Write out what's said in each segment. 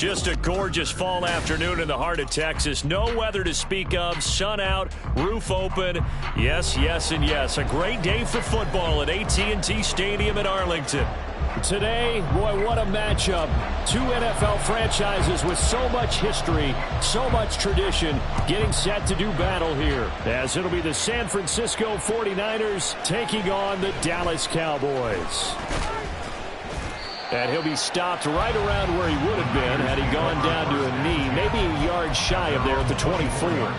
Just a gorgeous fall afternoon in the heart of Texas. No weather to speak of. Sun out, roof open. Yes, yes, and yes. A great day for football at AT&T Stadium in Arlington. Today, boy, what a matchup. Two NFL franchises with so much history, so much tradition, getting set to do battle here. As it'll be the San Francisco 49ers taking on the Dallas Cowboys. And he'll be stopped right around where he would have been had he gone down to a knee, maybe a yard shy of there at the 24.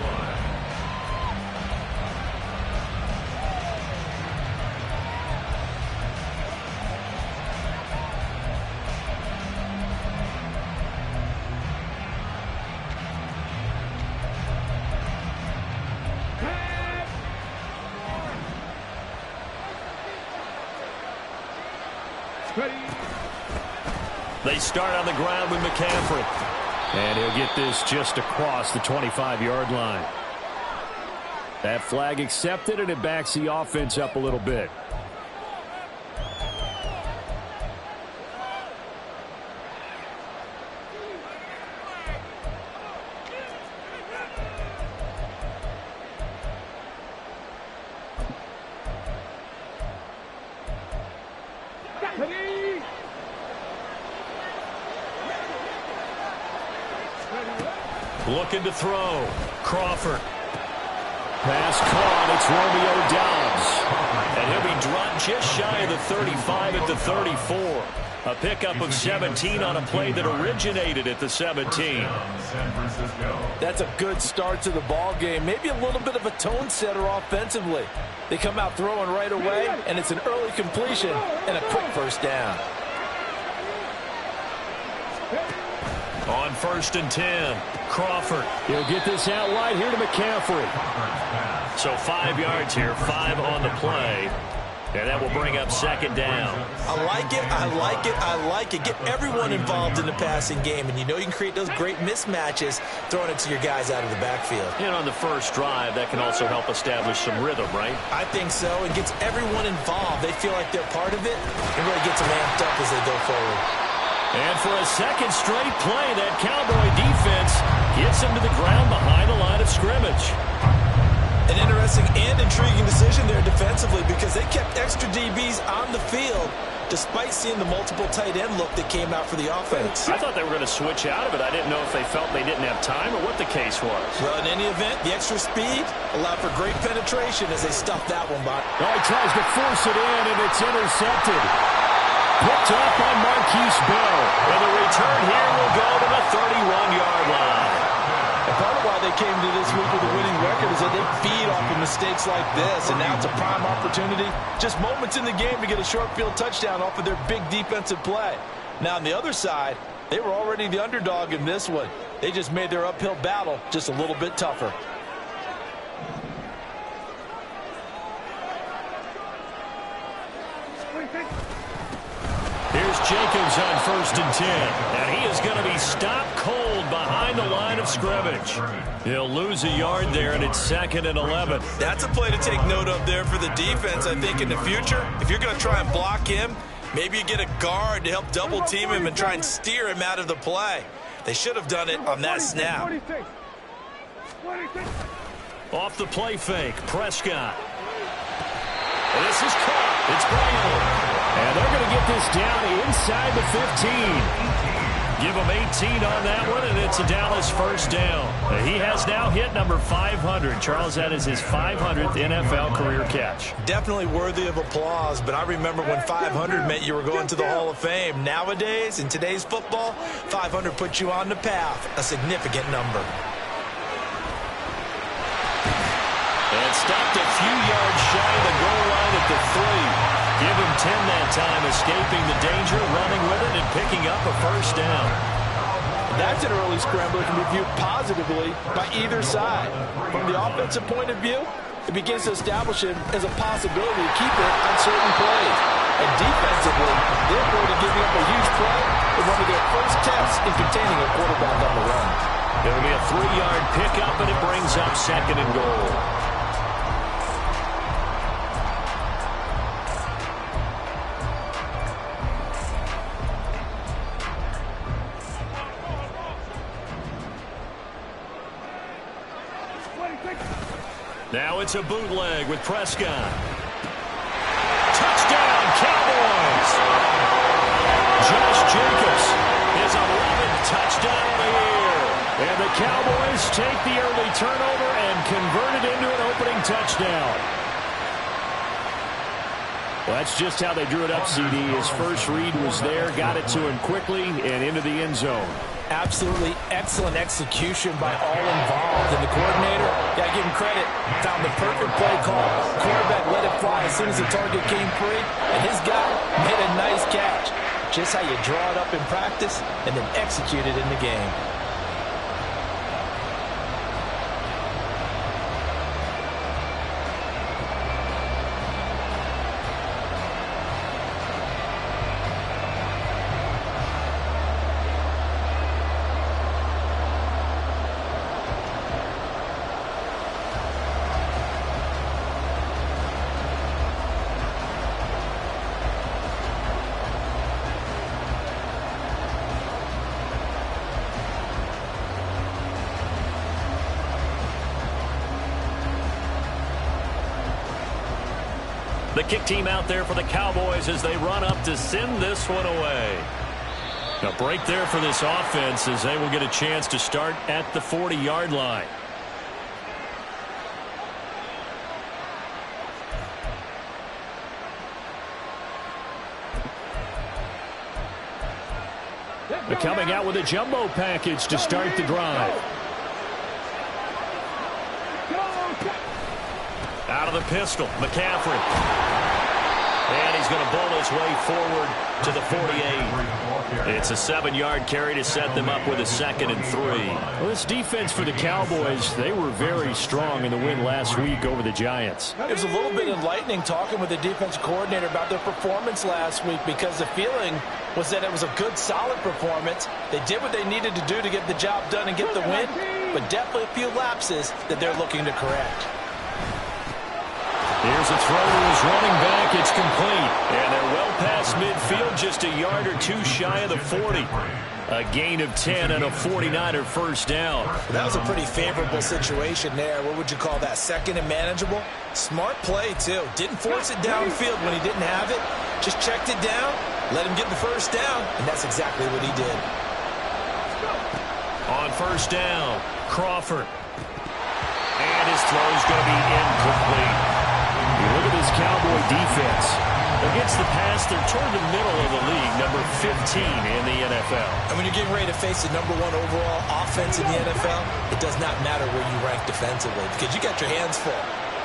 They start on the ground with McCaffrey. And he'll get this just across the 25-yard line. That flag accepted, and it backs the offense up a little bit. Looking to throw. Crawford. Pass caught. It's Romeo Doubs. And he'll be dropped just shy of the 35 at the 34. A pickup of 17 on a play that originated at the 17. That's a good start to the ball game. Maybe a little bit of a tone setter offensively. They come out throwing right away, and it's an early completion and a quick first down. On 1st and 10, Crawford. He'll get this out wide here to McCaffrey. So 5 yards here, 5 on the play. And that will bring up 2nd down. I like it, I like it, I like it. Get everyone involved in the passing game. And you know you can create those great mismatches throwing it to your guys out of the backfield. And on the first drive, that can also help establish some rhythm, right? I think so. It gets everyone involved. They feel like they're part of it. It really gets them amped up as they go forward. And for a second straight play, that Cowboy defense gets him to the ground behind the line of scrimmage. An interesting and intriguing decision there defensively because they kept extra DBs on the field despite seeing the multiple tight end look that came out for the offense. I thought they were going to switch out of it. I didn't know if they felt they didn't have time or what the case was. Well, in any event, the extra speed allowed for great penetration as they stuffed that one by. Oh, he tries to force it in, and it's intercepted. Picked up by Marquise Bell. And the return here will go to the 31-yard line. And part of why they came to this week with a winning record is that they feed off of mistakes like this. And now it's a prime opportunity. Just moments in the game to get a short field touchdown off of their big defensive play. Now on the other side, they were already the underdog in this one. They just made their uphill battle just a little bit tougher. Here's Jacobs on 1st and 10. And he is going to be stopped cold behind the line of scrimmage. He'll lose a yard there, and it's 2nd and 11. That's a play to take note of there for the defense, I think, in the future. If you're going to try and block him, maybe you get a guard to help double team him and try and steer him out of the play. They should have done it on that snap. Off the play fake, Prescott. And this is caught. It's Brown. And they're going to get this down inside the 15. Give him 18 on that one, and it's a Dallas first down. He has now hit number 500. Charles, that is his 500th NFL career catch. Definitely worthy of applause, but I remember when 500 meant you were going to the Hall of Fame. Nowadays, in today's football, 500 puts you on the path, a significant number. And stopped a few yards shy of the goal line at the 3. Give him 10 that time, escaping the danger, running with it, and picking up a first down. That's an early scramble that can be viewed positively by either side. From the offensive point of view, it begins to establish it as a possibility to keep it on certain plays. And defensively, they're going to give up a huge play in one of their first tests in containing a quarterback on the run. It'll be a 3-yard pickup, and it brings up 2nd and goal. Now it's a bootleg with Prescott. Touchdown, Cowboys! Josh Jacobs, his 11th touchdown of the year. And the Cowboys take the early turnover and convert it into an opening touchdown. Well, that's just how they drew it up, CD. His first read was there, got it to him quickly, and into the end zone. Absolutely excellent execution by all involved. And the coordinator, got to give him credit, found the perfect play call. Quarterback let it fly as soon as the target came free, and his guy made a nice catch. Just how you draw it up in practice and then execute it in the game. The kick team out there for the Cowboys as they run up to send this one away. A break there for this offense as they will get a chance to start at the 40-yard line. They're coming out with a jumbo package to start the drive. Out of the pistol, McCaffrey. And he's going to bowl his way forward to the 48. It's a 7-yard carry to set them up with a 2nd and 3. Well, this defense for the Cowboys, they were very strong in the win last week over the Giants. It was a little bit enlightening talking with the defensive coordinator about their performance last week because the feeling was that it was a good, solid performance. They did what they needed to do to get the job done and get the win, but definitely a few lapses that they're looking to correct. Here's a throw to his running back. It's complete. And they're well past midfield, just a yard or two shy of the 40. A gain of 10 and a 49er first down. That was a pretty favorable situation there. What would you call that? 2nd and manageable? Smart play, too. Didn't force it downfield when he didn't have it. Just checked it down, let him get the first down, and that's exactly what he did. On first down, Crawford. And his throw's going to be incomplete. You look at this Cowboy defense. Against the pass, they're toward the middle of the league, number 15 in the NFL. And when you're getting ready to face the #1 overall offense in the NFL, it does not matter where you rank defensively because you got your hands full.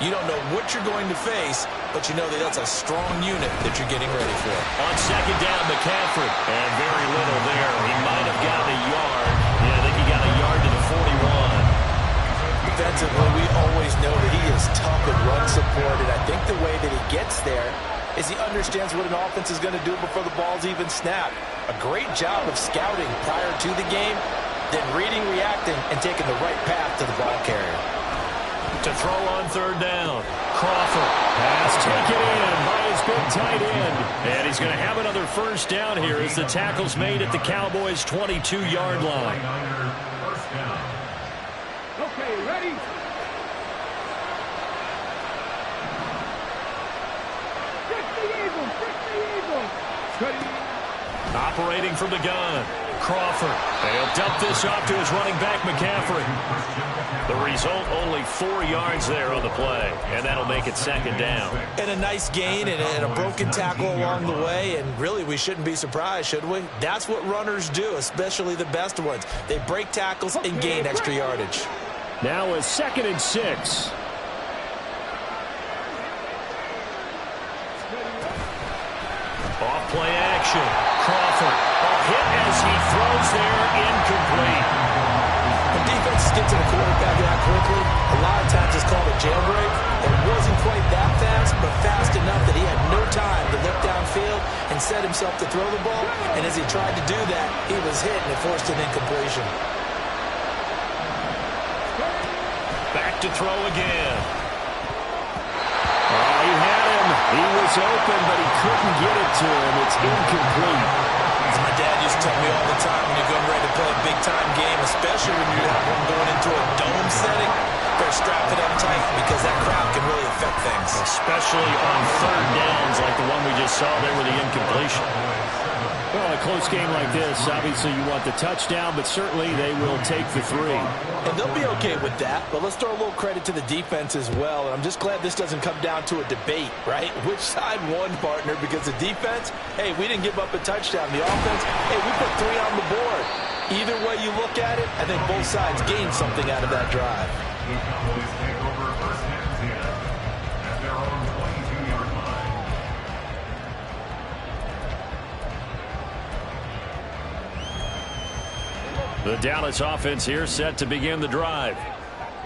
You don't know what you're going to face, but you know that that's a strong unit that you're getting ready for. On 2nd down, McCaffrey. And very little there. He might have gotten a yard. Yeah, I think he got a yard to the 41. Defensively, we always know that he is tough and run support, and I think the way that he gets there is he understands what an offense is going to do before the ball's even snapped. A great job of scouting prior to the game, then reading, reacting, and taking the right path to the ball carrier. To throw on 3rd down, Crawford. Pass taken in by his big tight end. And he's going to have another first down here as the tackle's made at the Cowboys' 22-yard line. Okay, ready? Operating from the gun, Crawford. They'll dump this off to his running back, McCaffrey. The result, only 4 yards there on the play, and that'll make it 2nd down. And a nice gain and a broken tackle along the way, and really we shouldn't be surprised, should we? That's what runners do, especially the best ones. They break tackles and gain extra yardage. Now a 2nd and 6. Off play action. Crawford. A hit as he throws there, incomplete. When defenses get to the quarterback that quickly, a lot of times it's called a jailbreak. It wasn't quite that fast, but fast enough that he had no time to look downfield and set himself to throw the ball. And as he tried to do that, he was hit and it forced an incompletion. Back to throw again. Oh, he had him. He was open, but he couldn't get it to him. It's incomplete. As my dad used tell me all the time when you're getting ready to play a big-time game, especially when you have one going into a dome setting, better strap it up tight because that crowd can really affect things. Especially on third downs like the one we just saw there with the incompletion. Well, a close game like this, obviously you want the touchdown, but certainly they will take the 3. And they'll be okay with that, but let's throw a little credit to the defense as well. And I'm just glad this doesn't come down to a debate, right? Which side won, partner? Because the defense, hey, we didn't give up a touchdown. The offense, hey, we put 3 on the board. Either way you look at it, I think both sides gained something out of that drive. The Dallas offense here set to begin the drive.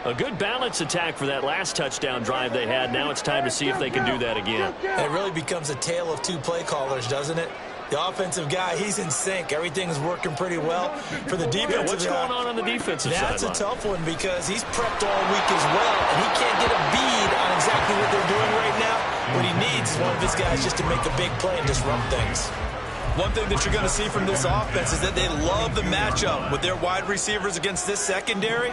A good balance attack for that last touchdown drive they had. Now it's time to see if they can do that again. It really becomes a tale of 2 play callers, doesn't it? The offensive guy, he's in sync. Everything's working pretty well. For the defensive guy, what's going on the defensive side? That's a tough one because he's prepped all week as well, and he can't get a bead on exactly what they're doing right now. What he needs is one of his guys just to make a big play and disrupt things. One thing that you're going to see from this offense is that they love the matchup with their wide receivers against this secondary.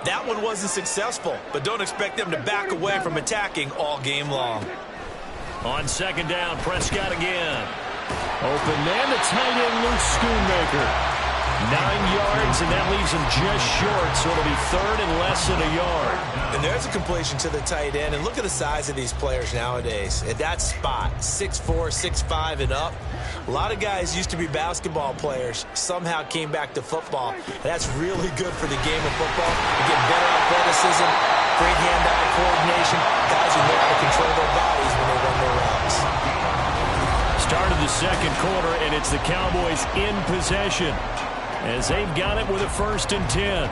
That one wasn't successful, but don't expect them to back away from attacking all game long. On second down, Prescott again. Open man, the tight end, Luke Schoonmaker. 9 yards, and that leaves him just short, so it'll be third and less than a yard. And there's a completion to the tight end, and look at the size of these players nowadays. At that spot, 6'4", 6'5", and up. A lot of guys used to be basketball players, somehow came back to football. And that's really good for the game of football. You get better athleticism, great hand-eye coordination, guys who know how to control their bodies when they run their routes. Start of the second quarter, and it's the Cowboys in possession as they've got it with a 1st and 10.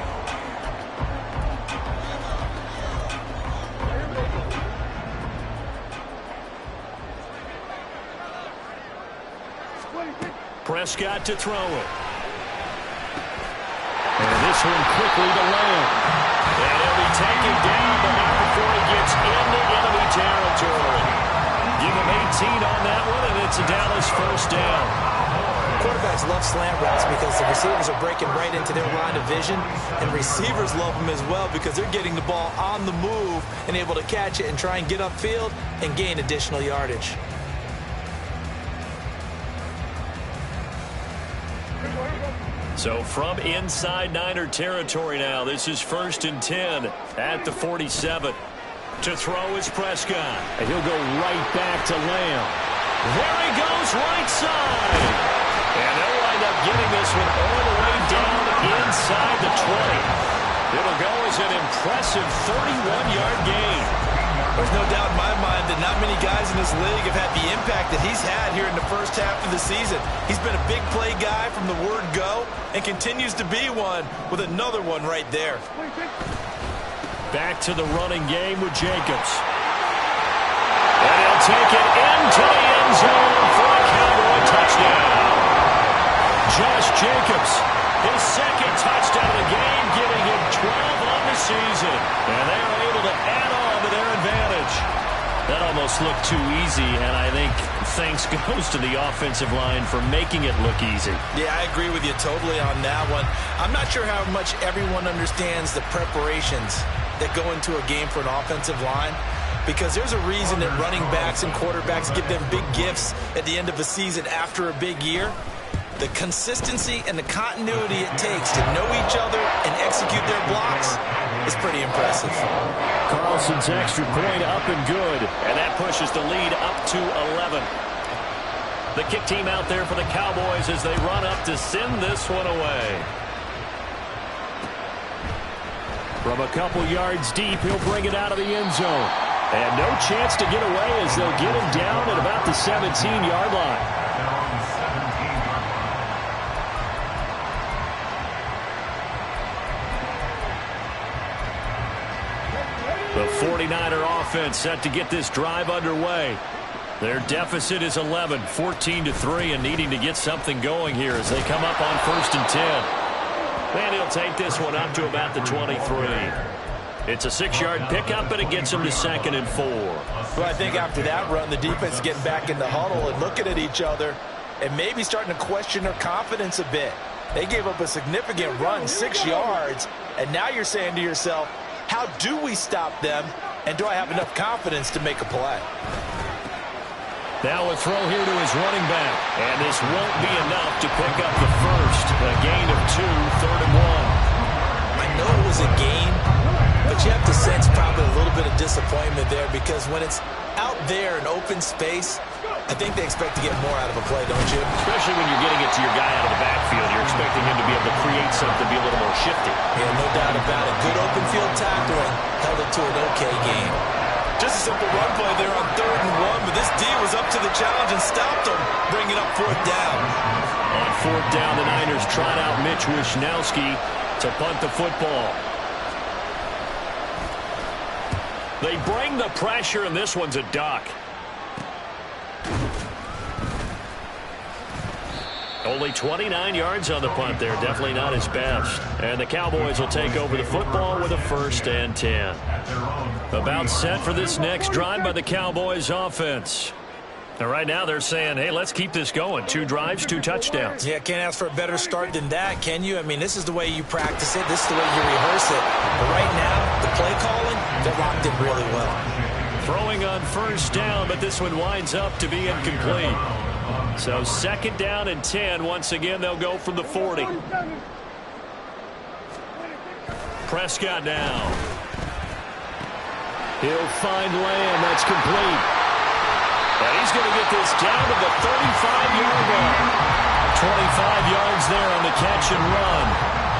Prescott to throw it. And this one quickly to Lamb. And he'll be taken down, but not before he gets into enemy territory. Give him 18 on that one, and it's a Dallas 1st down. Quarterbacks love slant routes because the receivers are breaking right into their line of vision, and receivers love them as well because they're getting the ball on the move and able to catch it and try and get upfield and gain additional yardage. So from inside Niner territory now, this is 1st and 10 at the 47. To throw is Prescott. And he'll go right back to Lamb. There he goes, right side. And they'll wind up getting this one all the way down inside the 20. It'll go as an impressive 31-yard gain. There's no doubt in my mind that not many guys in this league have had the impact that he's had here in the first half of the season. He's been a big play guy from the word go and continues to be one with another one right there. Back to the running game with Jacobs. And he'll take it into the end zone for a Cowboy touchdown. Josh Jacobs, his 2nd touchdown of the game, giving him 12 on the season. And they are able to add on to their advantage. That almost looked too easy, and I think thanks goes to the offensive line for making it look easy. Yeah, I agree with you totally on that one. I'm not sure how much everyone understands the preparations that go into a game for an offensive line, because there's a reason that running backs and quarterbacks give them big gifts at the end of a season after a big year. The consistency and the continuity it takes to know each other and execute their blocks is pretty impressive. Carlson's extra point up and good, and that pushes the lead up to 11. The kick team out there for the Cowboys as they run up to send this one away. From a couple yards deep, he'll bring it out of the end zone. And no chance to get away as they'll get him down at about the 17-yard line. The 49er offense set to get this drive underway. Their deficit is 11, 14-3, and needing to get something going here as they come up on 1st and 10. And he'll take this one up to about the 23. It's a 6-yard pickup, and it gets them to 2nd and 4. Well, I think after that run, the defense is getting back in the huddle and looking at each other. and maybe starting to question their confidence a bit. They gave up a significant run, 6 yards, and now you're saying to yourself, how do we stop them, and do I have enough confidence to make a play? Now a throw here to his running back, and this won't be enough to pick up the first. A gain of 2, 3rd and 1. I know it was a gain, but you have to sense probably a little bit of disappointment there, because when it's out there in open space, I think they expect to get more out of a play, don't you? Especially when you're getting it to your guy out of the backfield. You're expecting him to be able to create something, be a little more shifty. Yeah, no doubt about it. Good open field tackling held it to an okay game. Just a simple run play there on 3rd and 1, but this D was up to the challenge and stopped him, bringing up 4th down. On 4th down, the Niners trot out Mitch Wishnowski to punt the football. They bring the pressure, and this one's a duck. Only 29 yards on the punt there. Definitely not his best. And the Cowboys will take over the football with a 1st and 10. About set for this next drive by the Cowboys offense. And right now they're saying, hey, let's keep this going. 2 drives, 2 touchdowns. Yeah, can't ask for a better start than that, can you? I mean, this is the way you practice it. This is the way you rehearse it. But right now, the play calling, they're locked in really well. Throwing on 1st down, but this one winds up to be incomplete. So 2nd down and 10. Once again, they'll go from the 40. Prescott now. He'll find Lamb. That's complete. And he's going to get this down to the 35-yard line. 25 yards there on the catch and run.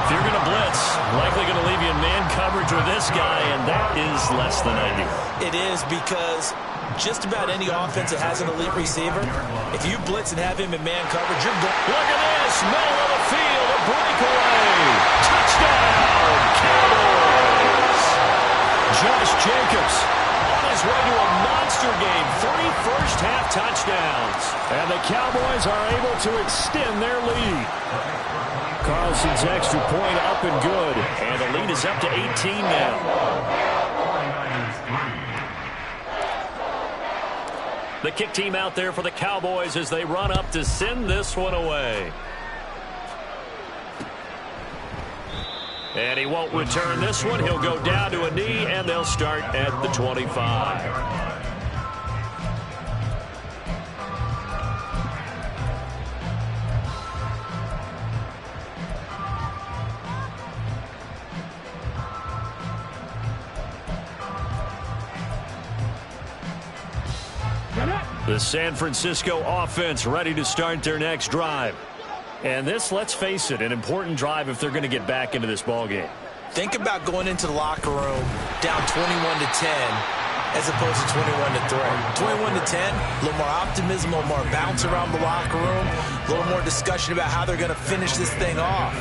If you're going to blitz, likely going to leave you in man coverage with this guy, and that is less than ideal. It is, because just about any offense that has an elite receiver, if you blitz and have him in man coverage, you're going. Look at this, middle of the field, a breakaway. Touchdown, Cowboys. Josh Jacobs on his way to a monster game. 3 first-half touchdowns. And the Cowboys are able to extend their lead. Carlson's extra point up and good. And the lead is up to 18 now. The kick team out there for the Cowboys as they run up to send this one away. And he won't return this one. He'll go down to a knee, and they'll start at the 25. The San Francisco offense ready to start their next drive. And this, let's face it, an important drive if they're going to get back into this ballgame. Think about going into the locker room down 21-10 as opposed to 21-3. 21-10, a little more optimism, a little more bounce around the locker room, a little more discussion about how they're going to finish this thing off.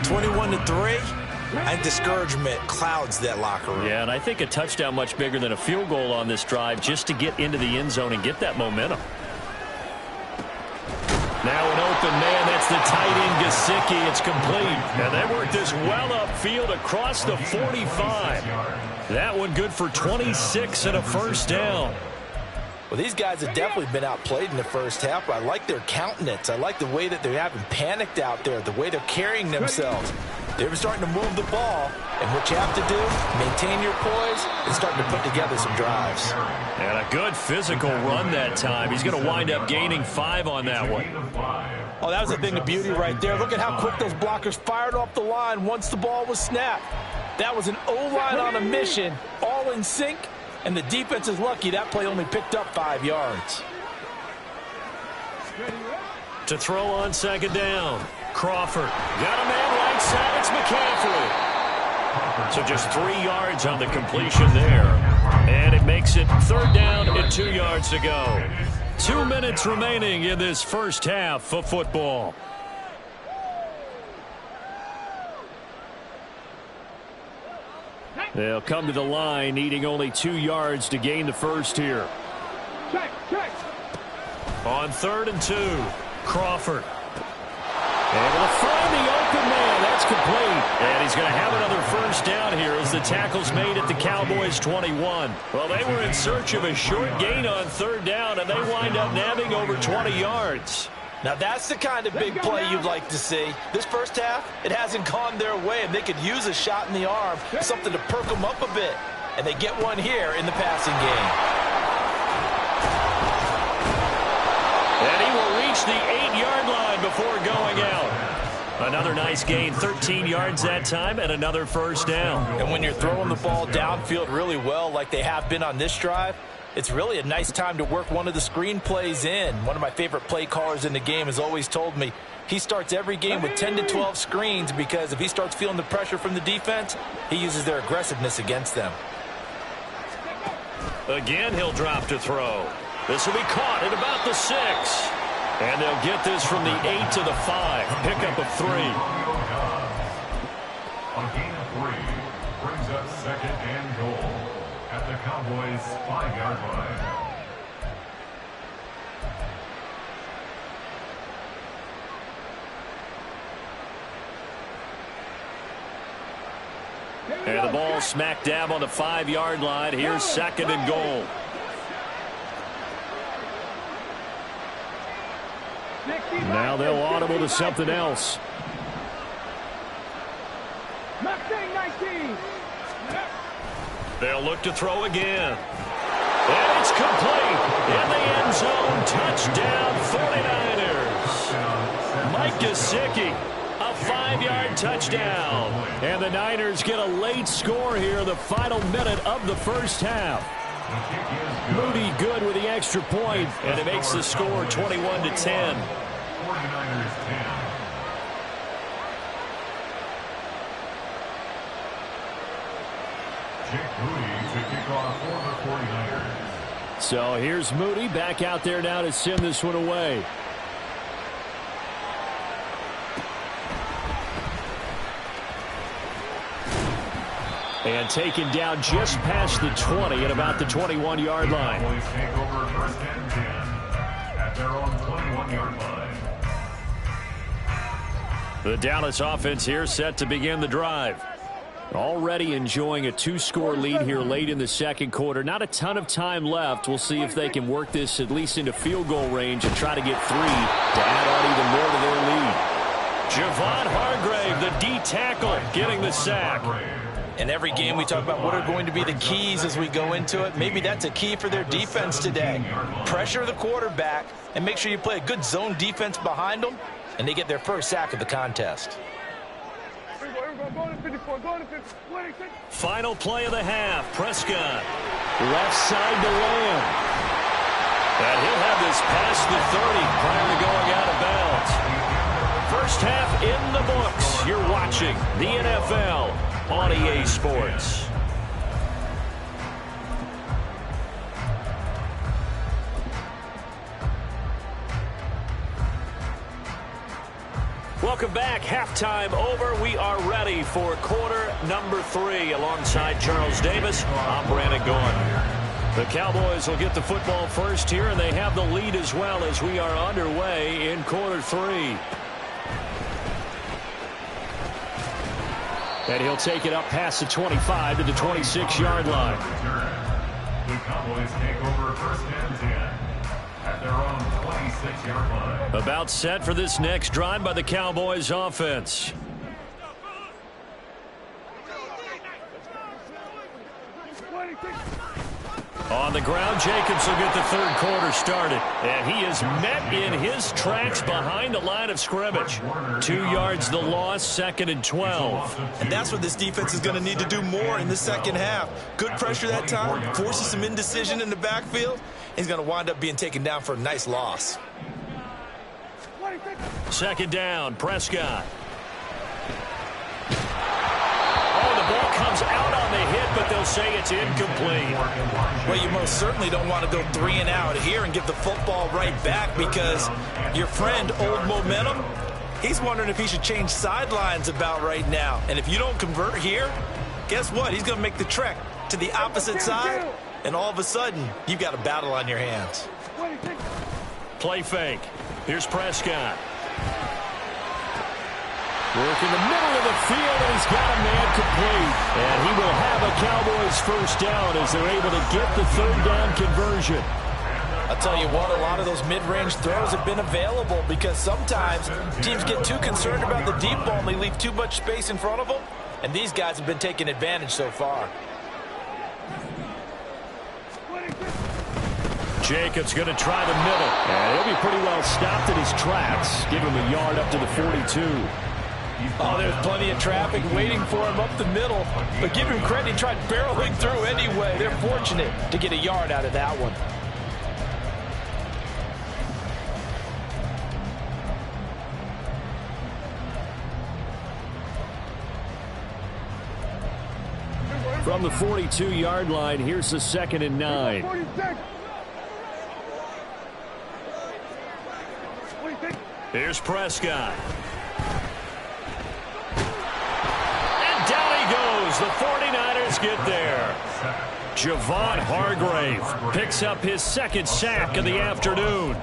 21-3, I think discouragement clouds that locker room. Yeah, and I think a touchdown much bigger than a field goal on this drive just to get into the end zone and get that momentum. Now an open man, that's the tight end Gesicki. It's complete. And they work this well upfield across the 45. That one good for 26 and a 1st down. Well, these guys have definitely been outplayed in the first half, but I like their countenance. I like the way that they haven't panicked out there, the way they're carrying themselves. They're starting to move the ball, and what you have to do, maintain your poise, and starting to put together some drives. And a good physical run that time. He's going to wind up gaining 5 on that one. Oh, that was a thing of beauty right there. Look at how quick those blockers fired off the line once the ball was snapped. That was an O-line on a mission, all in sync, and the defense is lucky that play only picked up 5 yards. To throw on 2nd down. Crawford got a man right side. It's McCaffrey. So just 3 yards on the completion there. And it makes it 3rd down and 2 yards to go. 2 minutes remaining in this first half of football. They'll come to the line needing only 2 yards to gain the first here. On 3rd and 2, Crawford. Able to find the open man. That's complete. And he's going to have another 1st down here as the tackle's made at the Cowboys' 21. Well, they were in search of a short gain on 3rd down, and they wind up nabbing over 20 yards. Now that's the kind of big play you'd like to see. This first half, it hasn't gone their way, and they could use a shot in the arm, something to perk them up a bit. And they get one here in the passing game. And he will reach the 8-yard line before going out. Another nice gain, 13 yards that time, and another first down. And when you're throwing the ball downfield really well like they have been on this drive, it's really a nice time to work one of the screen plays in. One of my favorite play callers in the game has always told me he starts every game with 10 to 12 screens because if he starts feeling the pressure from the defense, he uses their aggressiveness against them. Again, he'll drop to throw. This will be caught at about the 6. And they'll get this from the 8 to the 5. Pickup of 3. A gain of 3 brings up second and goal at the Cowboys' 5-yard line. And the ball smack dab on the 5-yard line. Here's second and goal. Now they'll audible to something else. They'll look to throw again. And it's complete. In the end zone. Touchdown 49ers. Mike Gesicki. A 5-yard touchdown. And the Niners get a late score here, the final minute of the first half. Moody good with the extra point, and it makes the score 21-10. 49ers 10. Jake Moody to kick off for the 49ers. So here's Moody back out there now to send this one away. And taken down just past the 20 at about the 21-yard line. Cowboys take over first and 10 at their own 21-yard line. The Dallas offense here set to begin the drive. Already enjoying a 2-score lead here late in the second quarter. Not a ton of time left. We'll see if they can work this at least into field goal range and try to get 3 to add on even more to their lead. Javon Hargrave, the D tackle, getting the sack. In every game we talk about what are going to be the keys as we go into it. Maybe that's a key for their defense today. Pressure the quarterback and make sure you play a good zone defense behind them, and they get their first sack of the contest. Final play of the half. Prescott. Left side to Lamb. And he'll have this past the 30 prior to going out of bounds. First half in the books. You're watching the NFL on EA Sports. Welcome back. Halftime over. We are ready for quarter number 3 alongside Charles Davis. I'm Brandon Gaughan. The Cowboys will get the football first here, and they have the lead as well as we are underway in quarter 3. And he'll take it up past the 25 to the 26-yard line. The Cowboys take over first and 10 at their own 26-yard line. About set for this next drive by the Cowboys offense. On the ground, Jacobs will get the third quarter started. And he is met in his tracks behind the line of scrimmage. 2 yards the loss, second and 12. And that's what this defense is going to need to do more in the second half. Good pressure that time, forces some indecision in the backfield. He's going to wind up being taken down for a nice loss. Second down, Prescott. Oh, the ball comes out on the hit, but they'll say it's incomplete. Well, you most certainly don't want to go 3 and out here and give the football right back because your friend, Old Momentum, he's wondering if he should change sidelines about right now. And if you don't convert here, guess what? He's going to make the trek to the opposite side, and all of a sudden, you've got a battle on your hands. Play fake. Here's Prescott. Work in the middle of the field, and he's got a man complete. And he will have a Cowboys first down as they're able to get the third down conversion. I'll tell you what, a lot of those mid-range throws have been available because sometimes teams get too concerned about the deep ball and they leave too much space in front of them, and these guys have been taking advantage so far. Jacobs going to try the middle. And he'll be pretty well stopped in his tracks. Give him a yard up to the 42. Oh, there's plenty of traffic waiting for him up the middle. But give him credit, he tried barreling through anyway. They're fortunate to get a yard out of that one. From the 42-yard line, here's the 2nd and 9. Here's Prescott. And down he goes. The 49ers get there. Javon Hargrave picks up his 2nd sack of the afternoon.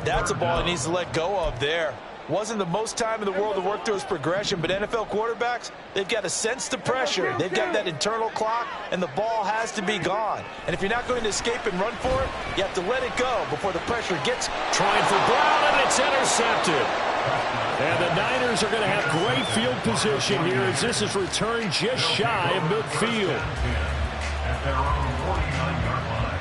That's a ball he needs to let go of there. Wasn't the most time in the world to work through his progression, but NFL quarterbacks, they've got to sense the pressure. They've got that internal clock, and the ball has to be gone. And if you're not going to escape and run for it, you have to let it go before the pressure gets. Trying for Brown, and it's intercepted. And the Niners are going to have great field position here as this is returned just shy of midfield. At their own 49-yard line.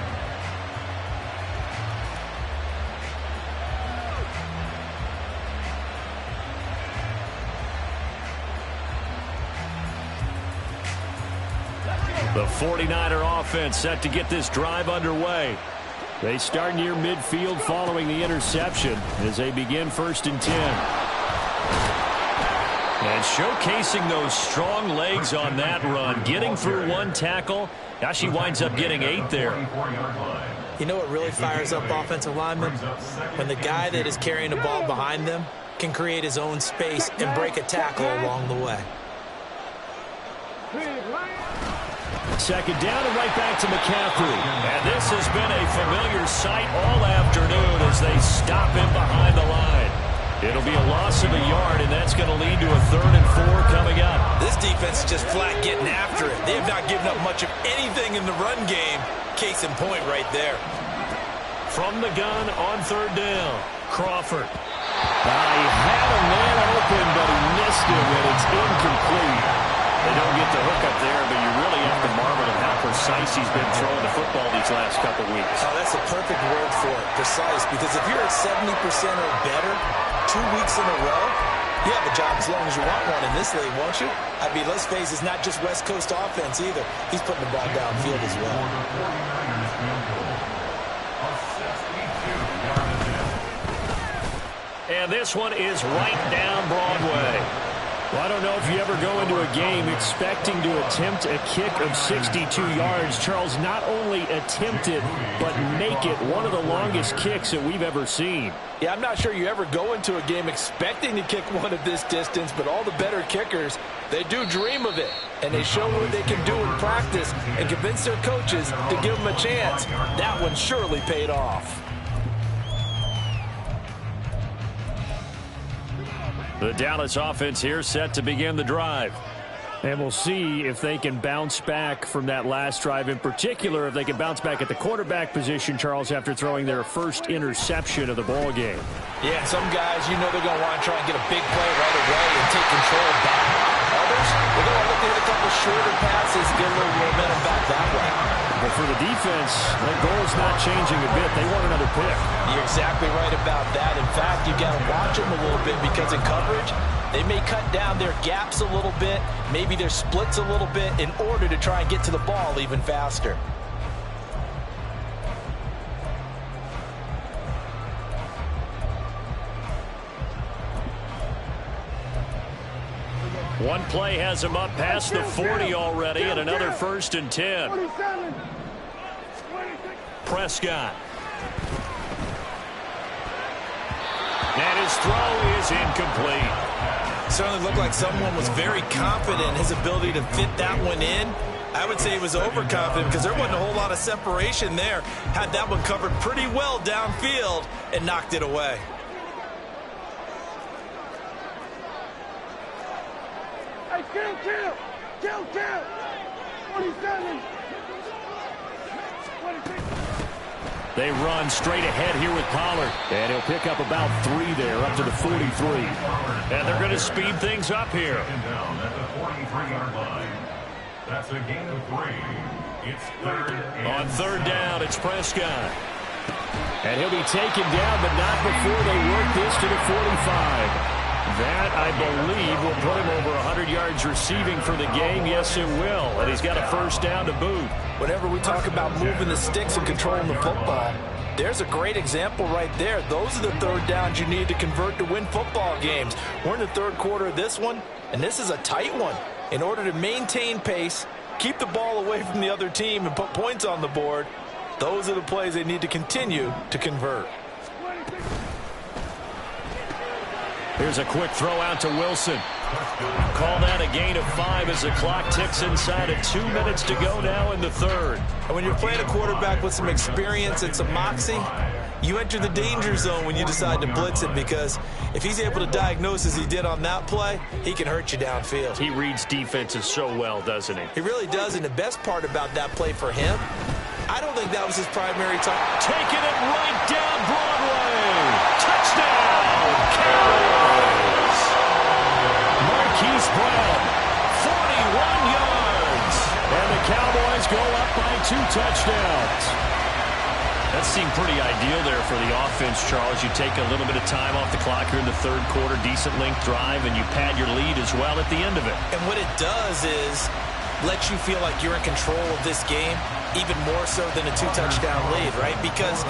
The 49er offense set to get this drive underway. They start near midfield following the interception as they begin 1st and 10. And showcasing those strong legs on that run. Getting through one tackle. Now she winds up getting 8 there. You know what really fires up offensive linemen? When the guy that is carrying the ball behind them can create his own space and break a tackle along the way. 2nd down and right back to McCaffrey. And this has been a familiar sight all afternoon as they stop him behind the line. It'll be a loss of a yard, and that's going to lead to a 3rd and 4 coming up. This defense is just flat getting after it. They have not given up much of anything in the run game. Case in point right there. From the gun on 3rd down, Crawford. He had a man open, but he missed him, and it's incomplete. They don't get the hook up there, but you really have to marvel at how precise he's been throwing the football these last couple weeks. Oh, that's a perfect word for it, precise, because if you're at 70% or better 2 weeks in a row, you have a job as long as you want one in this league, won't you? I mean, let's face it, it's not just West Coast offense either. He's putting the ball downfield as well. And this one is right down Broadway. Well, I don't know if you ever go into a game expecting to attempt a kick of 62 yards. Charles, not only attempt it, but make it one of the longest kicks that we've ever seen. Yeah, I'm not sure you ever go into a game expecting to kick one of this distance, but all the better kickers, they do dream of it. And they show what they can do in practice and convince their coaches to give them a chance. That one surely paid off. The Dallas offense here set to begin the drive. And we'll see if they can bounce back from that last drive. In particular, if they can bounce back at the quarterback position, Charles, after throwing their first interception of the ball game. Yeah, and some guys, you know they're going to want to try and get a big play right away and take control back. Others, they're going to look to hit a couple shorter passes and get a little momentum back that way. But for the defense, that goal's not changing a bit. They want another pick. You're exactly right about that. In fact, you've got to watch them a little bit because in coverage, they may cut down their gaps a little bit, maybe their splits a little bit in order to try and get to the ball even faster. One play has him up past the 40 already, and another 1st and 10. Prescott. And his throw is incomplete. Certainly looked like someone was very confident in his ability to fit that one in. I would say he was overconfident because there wasn't a whole lot of separation there. Had that one covered pretty well downfield and knocked it away. Hey, kill! 47! 26! They run straight ahead here with Pollard. And he'll pick up about 3 there, up to the 43. And they're going to speed things up here. Down at the 43-yard line. That's a gain of 3. It's third and on third down, it's Prescott. And he'll be taken down, but not before they work this to the 45. That, I believe, will put him over 100 yards receiving for the game. Yes, it will. And he's got a first down to boot. Whenever we talk about moving the sticks and controlling the football, there's a great example right there. Those are the third downs you need to convert to win football games. We're in the third quarter of this one, and this is a tight one. In order to maintain pace, keep the ball away from the other team, and put points on the board, those are the plays they need to continue to convert. Here's a quick throw out to Wilson. Call that a gain of 5 as the clock ticks inside of 2 minutes to go now in the third. And when you're playing a quarterback with some experience and some moxie, you enter the danger zone when you decide to blitz him, because if he's able to diagnose as he did on that play, he can hurt you downfield. He reads defenses so well, doesn't he? He really does, and the best part about that play for him, I don't think that was his primary target. Taking it right down Broadway. Touchdown, Cowboys. Marquise Brown, 41 yards. And the Cowboys go up by 2 touchdowns. That seemed pretty ideal there for the offense, Charles. You take a little bit of time off the clock here in the third quarter, decent length drive, and you pad your lead as well at the end of it. And what it does is lets you feel like you're in control of this game, even more so than a 2-touchdown lead, right? Because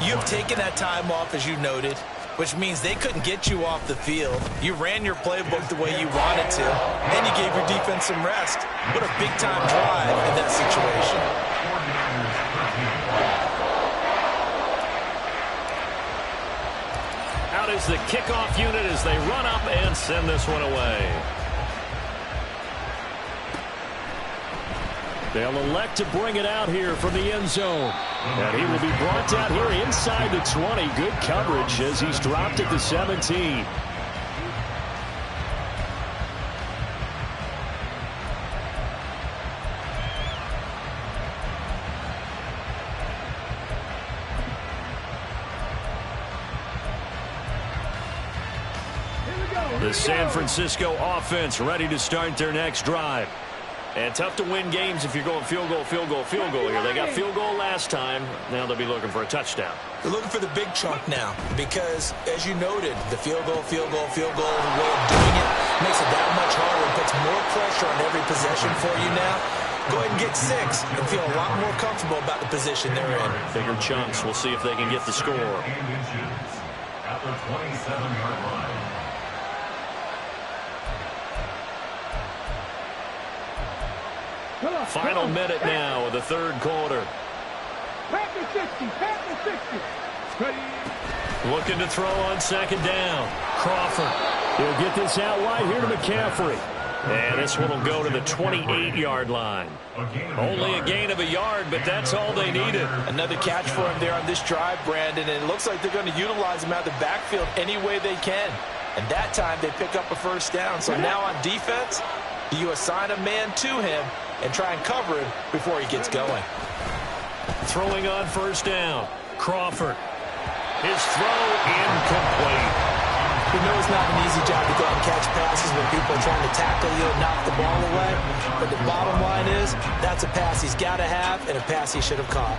you've taken that time off, as you noted, which means they couldn't get you off the field. You ran your playbook the way you wanted to, and you gave your defense some rest. What a big-time drive in that situation. Out is the kickoff unit as they run up and send this one away. They'll elect to bring it out here from the end zone. And he will be brought down here inside the 20. Good coverage as he's dropped at the 17. The San Francisco offense ready to start their next drive. And tough to win games if you're going field goal, field goal, field goal here. They got field goal last time. Now they'll be looking for a touchdown. They're looking for the big chunk now because, as you noted, the field goal, field goal, field goal way of doing it makes it that much harder. It puts more pressure on every possession for you now. Go ahead and get 6 and feel a lot more comfortable about the position they're in. Bigger chunks. We'll see if they can get the score. At the 27-yard line. Final minute now of the third quarter. Pack the 60, pack the 60. Ready. Looking to throw on second down. Crawford. He'll get this out wide here to McCaffrey. And this one will go to the 28-yard line. Only a gain of a yard, but that's all they needed. Another catch for him there on this drive, Brandon, and it looks like they're going to utilize him out of the backfield any way they can. And that time they pick up a first down. So now on defense, you assign a man to him and try and cover him before he gets going. Throwing on first down. Crawford. His throw incomplete. We know it's not an easy job to go out and catch passes when people are trying to tackle you and knock the ball away. But the bottom line is that's a pass he's got to have and a pass he should have caught.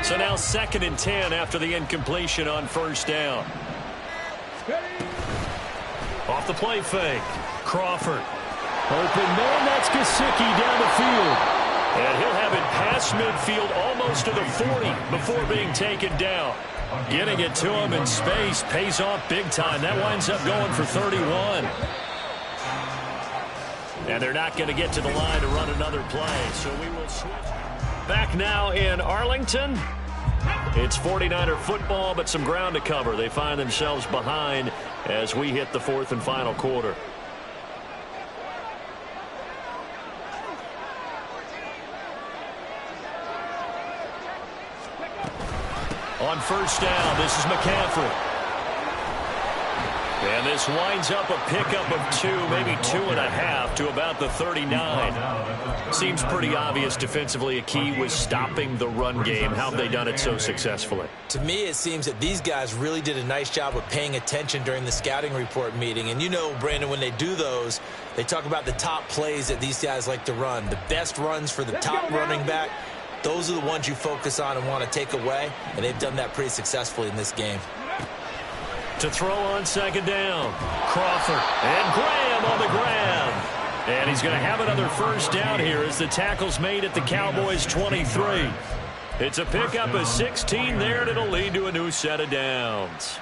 So now 2nd and 10 after the incompletion on first down. Off the play fake. Crawford. Open man, that's Gesicki down the field. And he'll have it past midfield almost to the 40 before being taken down. Getting it to him in space pays off big time. That winds up going for 31. And they're not going to get to the line to run another play, so we will switch. Back now in Arlington. It's 49er football, but some ground to cover. They find themselves behind as we hit the 4th and final quarter. On first down, this is McCaffrey. And this winds up a pickup of 2, maybe 2.5 to about the 39. Seems pretty obvious defensively a key was stopping the run game. How have they done it so successfully? To me, it seems that these guys really did a nice job of paying attention during the scouting report meeting. And you know, Brandon, when they do those, they talk about the top plays that these guys like to run. The best runs for the top running back, those are the ones you focus on and want to take away. And they've done that pretty successfully in this game. To throw on second down, Crawford and Graham on the ground. And he's going to have another first down here as the tackle's made at the Cowboys' 23. It's a pickup of 16 there, and it'll lead to a new set of downs.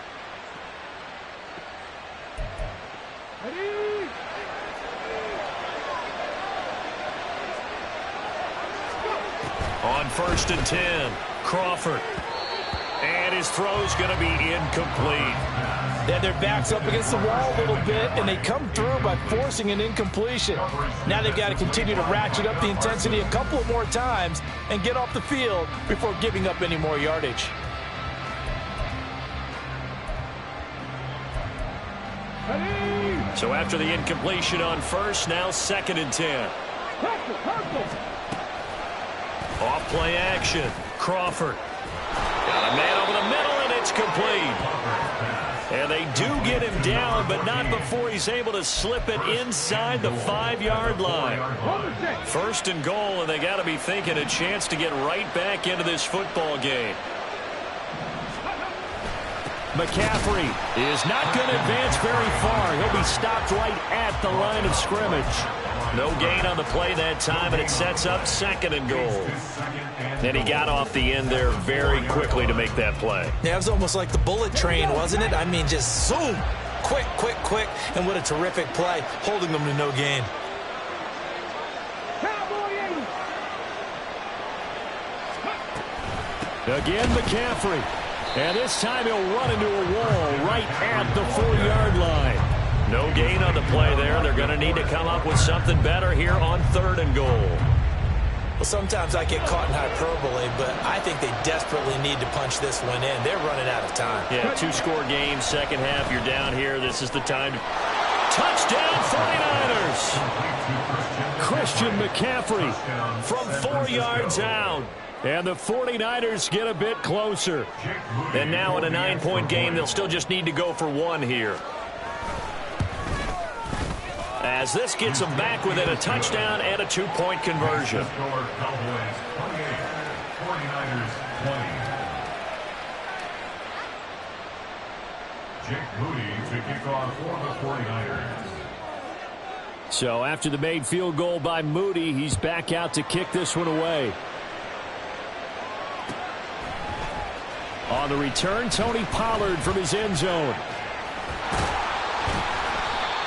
On first and 10, Crawford. And his throw's going to be incomplete. Then their back's up against the wall a little bit, and they come through by forcing an incompletion. Now they've got to continue to ratchet up the intensity a couple of more times and get off the field before giving up any more yardage. So after the incompletion on first, now second and 10. Off play action. Crawford. Got a man over the middle, and it's complete. And they do get him down, but not before he's able to slip it inside the 5-yard line. First and goal, and they got to be thinking a chance to get right back into this football game. McCaffrey is not going to advance very far. He'll be stopped right at the line of scrimmage. No gain on the play that time, and it sets up second and goal. And he got off the end there very quickly to make that play. Yeah, it was almost like the bullet train, wasn't it? I mean, just zoom. Quick, quick, quick. And what a terrific play, holding them to no gain. Again, McCaffrey. And this time he'll run into a wall right at the 4-yard line. No gain on the play there. They're going to need to come up with something better here on third and goal. Well, sometimes I get caught in hyperbole, but I think they desperately need to punch this one in. They're running out of time. Yeah, 2-score game, second half. You're down here. This is the time. Touchdown, 49ers! Christian McCaffrey from 4 yards out. And the 49ers get a bit closer. And now in a 9-point game, they'll still just need to go for 1 here. As this gets them back within a touchdown and a 2-point conversion. So after the made field goal by Moody, he's back out to kick this one away. On the return, Tony Pollard from his end zone.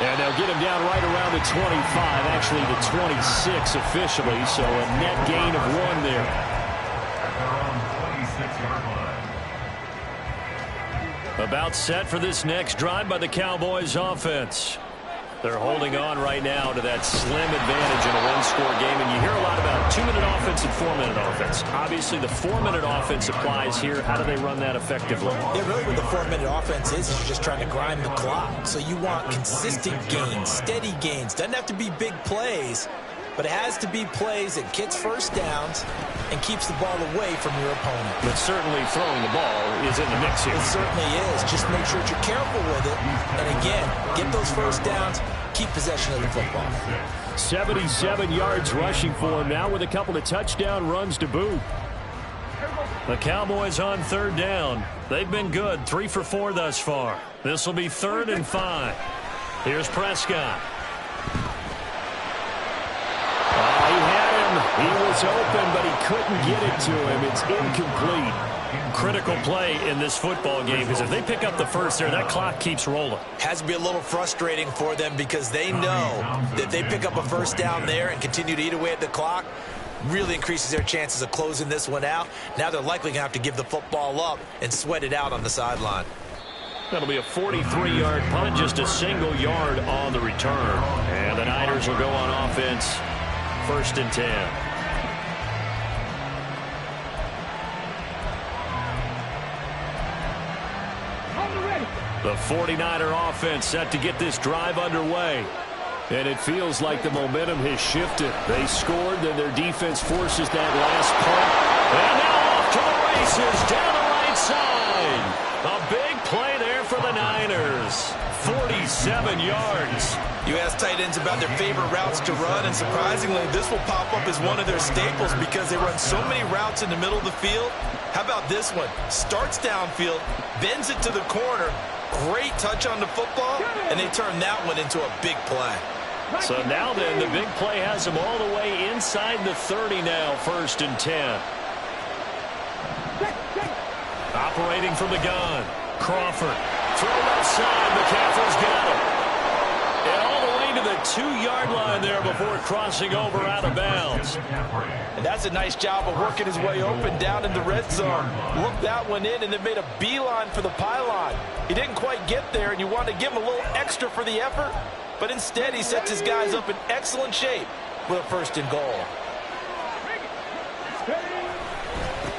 And they'll get him down right around the 25, actually the 26 officially, so a net gain of 1 there. About set for this next drive by the Cowboys offense. They're holding on right now to that slim advantage in a 1-score game, and you hear a lot about 2-minute offense and 4-minute offense. Obviously, the 4-minute offense applies here. How do they run that effectively? Yeah, really what the 4-minute offense is you're just trying to grind the clock. So you want consistent gains, steady gains. Doesn't have to be big plays, but it has to be plays that gets first downs and keeps the ball away from your opponent. But certainly throwing the ball is in the mix here. It certainly is. Just make sure that you're careful with it. And again, get those first downs, keep possession of the football. 77 yards rushing for him now with a couple of touchdown runs to boot. The Cowboys on third down. They've been good, 3 for 4 thus far. This will be 3rd and 5. Here's Prescott. He had him. He was open, but he couldn't get it to him. It's incomplete. Critical play in this football game because if they pick up the first there, that clock keeps rolling. Has to be a little frustrating for them because they know that if they pick up a first down there and continue to eat away at the clock, really increases their chances of closing this one out. Now they're likely going to have to give the football up and sweat it out on the sideline. That'll be a 43-yard punt, just a single yard on the return. And the Niners will go on offense, 1st and 10. The 49er offense set to get this drive underway. And it feels like the momentum has shifted. They scored, then their defense forces that last punt. And now off to the races down the right side. A big play there for the Niners. 47 yards. You ask tight ends about their favorite routes to run, and surprisingly, this will pop up as one of their staples because they run so many routes in the middle of the field. How about this one? Starts downfield, bends it to the corner. Great touch on the football, and they turn that one into a big play. So now then, the big play has them all the way inside the 30 now, 1st and 10. Operating from the gun. Crawford. Throw left side. McCaffrey's got him. And all the way to the 2-yard line there before crossing over out of bounds. And that's a nice job of working his way open down in the red zone. Looked that one in and then made a beeline for the pylon. He didn't quite get there, and you wanted to give him a little extra for the effort. But instead, he sets his guys up in excellent shape with a 1st and goal.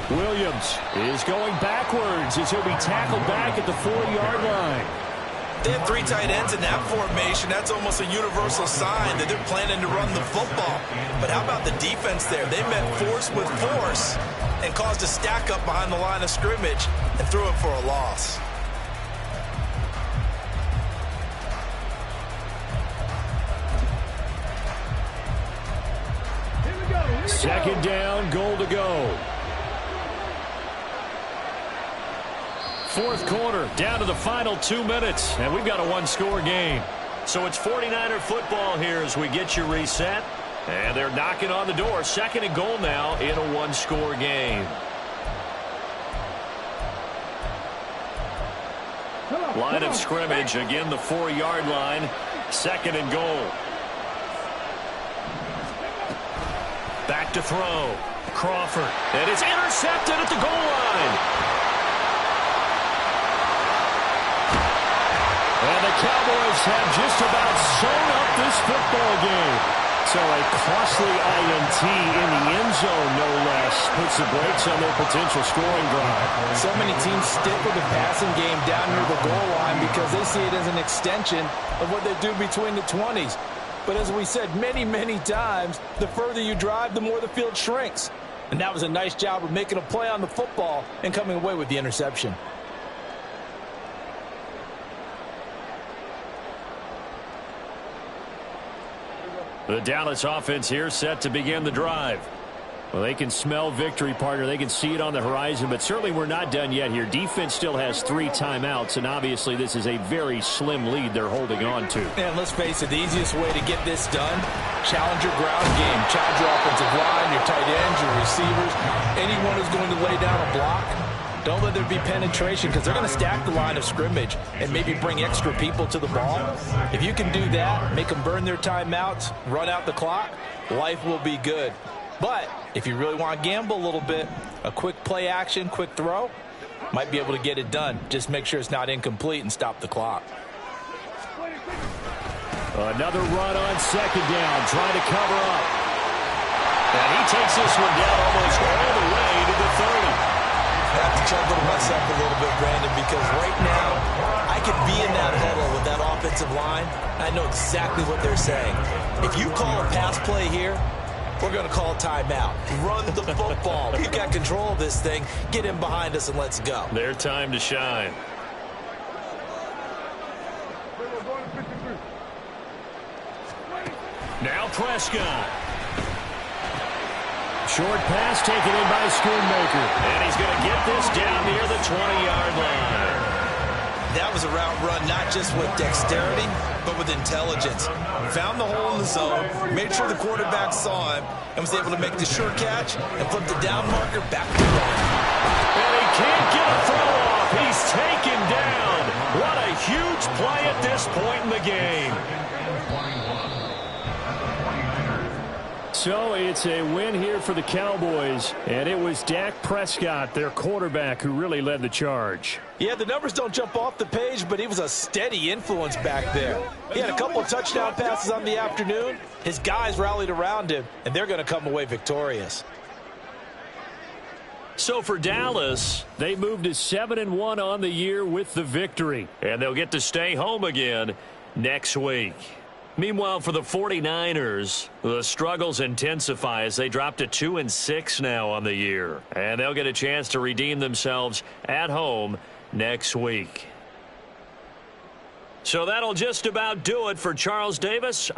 Williams is going backwards as he'll be tackled back at the 4-yard line. They have 3 tight ends in that formation. That's almost a universal sign that they're planning to run the football. But how about the defense there? They met force with force and caused a stack up behind the line of scrimmage and threw it for a loss. Second down, goal to go. 4th quarter, down to the final 2 minutes, and we've got a 1-score game. So it's 49er football here as we get you reset. And they're knocking on the door. 2nd and goal now in a 1-score game. Line of scrimmage, again the 4-yard line. 2nd and goal. Back to throw. Crawford. And it's intercepted at the goal line. And the Cowboys have just about sewn up this football game. So a costly INT in the end zone, no less, puts the brakes on their potential scoring drive. So many teams stick with the passing game down near the goal line because they see it as an extension of what they do between the 20s. But as we said many, many times, the further you drive, the more the field shrinks. And that was a nice job of making a play on the football and coming away with the interception. The Dallas offense here set to begin the drive. Well, they can smell victory, partner. They can see it on the horizon, but certainly we're not done yet here. Defense still has 3 timeouts, and obviously this is a very slim lead they're holding on to. And let's face it, the easiest way to get this done, challenge your ground game. Challenge your offensive line, your tight ends, your receivers, anyone who's going to lay down a block. Don't let there be penetration because they're going to stack the line of scrimmage and maybe bring extra people to the ball. If you can do that, make them burn their timeouts, run out the clock, life will be good. But if you really want to gamble a little bit, a quick play action, quick throw, might be able to get it done. Just make sure it's not incomplete and stop the clock. Another run on 2nd down, trying to cover up. And he takes this one down almost all the way to the 30. I have to chuckle to myself a little bit, Brandon, because right now I could be in that huddle with that offensive line. I know exactly what they're saying. If you call a pass play here, we're going to call a timeout. Run the football. We've got control of this thing. Get in behind us and let's go. Their time to shine. Now Prescott. Short pass taken in by Schoonmaker. And he's going to get this down near the 20-yard line. That was a route run not just with dexterity, but with intelligence. Found the hole in the zone, made sure the quarterback saw him, and was able to make the sure catch and flip the down marker back to run. And he can't get a throw off. He's taken down. What a huge play at this point in the game. So it's a win here for the Cowboys, and it was Dak Prescott, their quarterback, who really led the charge. Yeah, the numbers don't jump off the page, but he was a steady influence back there. He had a couple of touchdown passes on the afternoon. His guys rallied around him, and they're going to come away victorious. So for Dallas, they moved to 7-1 on the year with the victory. And they'll get to stay home again next week. Meanwhile, for the 49ers, the struggles intensify as they drop to 2-6 now on the year. And they'll get a chance to redeem themselves at home next week. So that'll just about do it for Charles Davis.